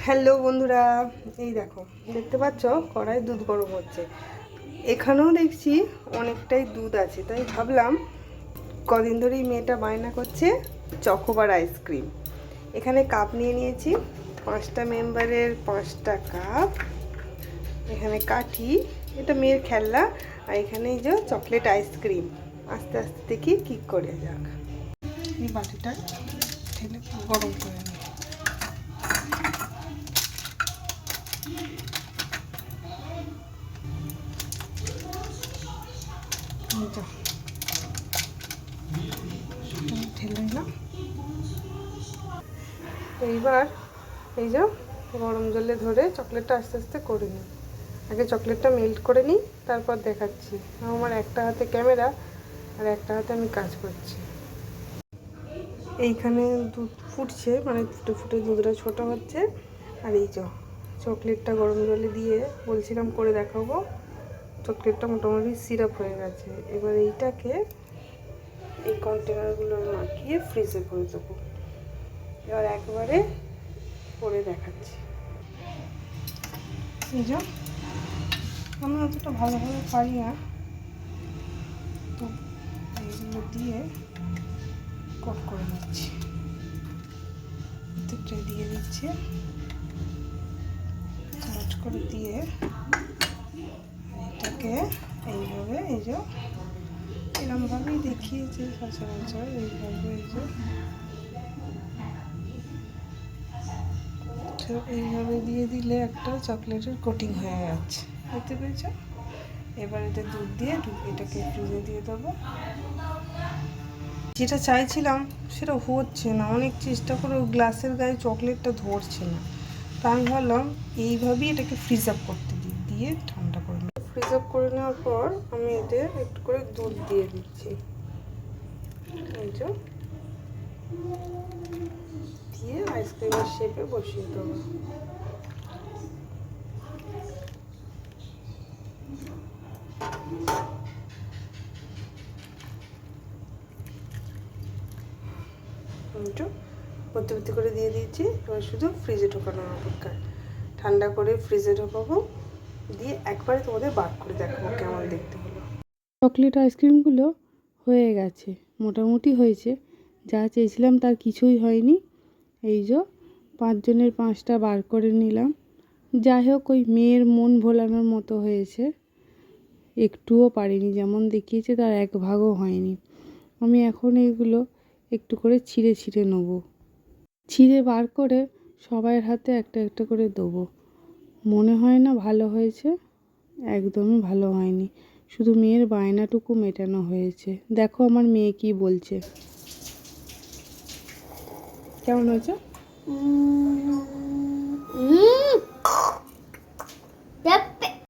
Hello বন্ধুরা, এই দেখো দেখতে পাচ্ছ কড়াই দুধ গরম হচ্ছে। এখানেও দেখছি অনেকটাই দুধ আছে, তাই ভাবলাম কদিন ধরেই মেয়েটা বায়না করছে চকোবার আইসক্রিম। এখানে কাপ নিয়ে নিয়েছি, 5টা মেম্বারের 5টা কাপ। এখানে কাঠি, এটা মেয়ের খেলনা। আর এখানে এই যে চকলেট আইসক্রিম। আস্তে আস্তে দেখি কি করে যাক। এই বাটিটা ঢেলে গরম করে নিই। ঢেলে না, এইবার এই যে গরম জলে ধরে চকলেটটা আস্তে আস্তে করে নিই। আগে চকলেটটা মেল্ট করে নিই, তারপর দেখাচ্ছি। আমার একটা হাতে ক্যামেরা আর একটা হাতে আমি কাজ করছি। এইখানে দুধ ফুটছে, মানে ফুটে ফুটে দুধটা ছোট হচ্ছে। আর এই যে চকলেটটা গরম জলে দিয়ে বলছিলাম করে দেখাবো। চকলেটটা মোটামুটি সিরাপ হয়ে গেছে। এবার এইটাকে এই কন্টেনারগুলো মাখিয়ে ফ্রিজে করে দেবো। এবার একবারে করে দেখাচ্ছি। এই যে আমি অতটা ভালোভাবে পারি না, তো এইগুলো দিয়ে কোট করে নিচ্ছি। প্রত্যেকটা দিয়ে দিচ্ছি, চামচ করে দিয়ে এটাকে এইভাবে এই যে এরকমভাবেই দেখিয়েছে সচরাচর। এইভাবে এই যে এইভাবে দিয়ে দিলে একটা চকলেটের কোটিং হয়ে যাচ্ছে, বুঝতে পেরেছ? এবার এটা দুধ দিয়ে এটাকে ফ্রিজে দিয়ে দেবো। যেটা চাইছিলাম সেটা হচ্ছে না, অনেক চেষ্টা করে গ্লাসের গায়ে চকলেটটা ধরছে না। তা আমি ভাবলাম এইভাবেই এটাকে ফ্রিজ আপ করতে দিই, দিয়ে ঠান্ডা করে নিই। ফ্রিজ আপ করে নেওয়ার পর আমি এতে একটু করে দুধ দিয়ে দিচ্ছি, দিয়ে আইসক্রিমের শেপে বসিয়ে দেবো। ভর্তি ভর্তি করে দিয়ে দিয়েছি। এবার শুধু ফ্রিজে ঢোকানোর অপেক্ষা। ঠান্ডা করে ফ্রিজে ঢোকাবো, দিয়ে একবারে তোমাদের বার করে দেখাবো কেমন দেখতে হলো। চকলেট আইসক্রিমগুলো হয়ে গেছে, মোটামুটি হয়েছে। যা চেয়েছিলাম তার কিছুই হয়নি। এই যে 5 জনের 5টা বার করে নিলাম। যাই হোক, ওই মেয়ের মন ভোলানোর মতো হয়েছে। একটুও পারিনি, যেমন দেখিয়েছে তার 1 ভাগও হয়নি। আমি এখন এইগুলো একটু করে ছিঁড়ে ছিঁড়ে নেব। ছিঁড়ে বার করে সবাইয়ের হাতে একটা একটা করে দেবো। মনে হয় না ভালো হয়েছে, একদমই ভালো হয়নি। শুধু মেয়ের বায়নাটুকু মেটানো হয়েছে। দেখো আমার মেয়ে কি বলছে। কেমন হয়েছে?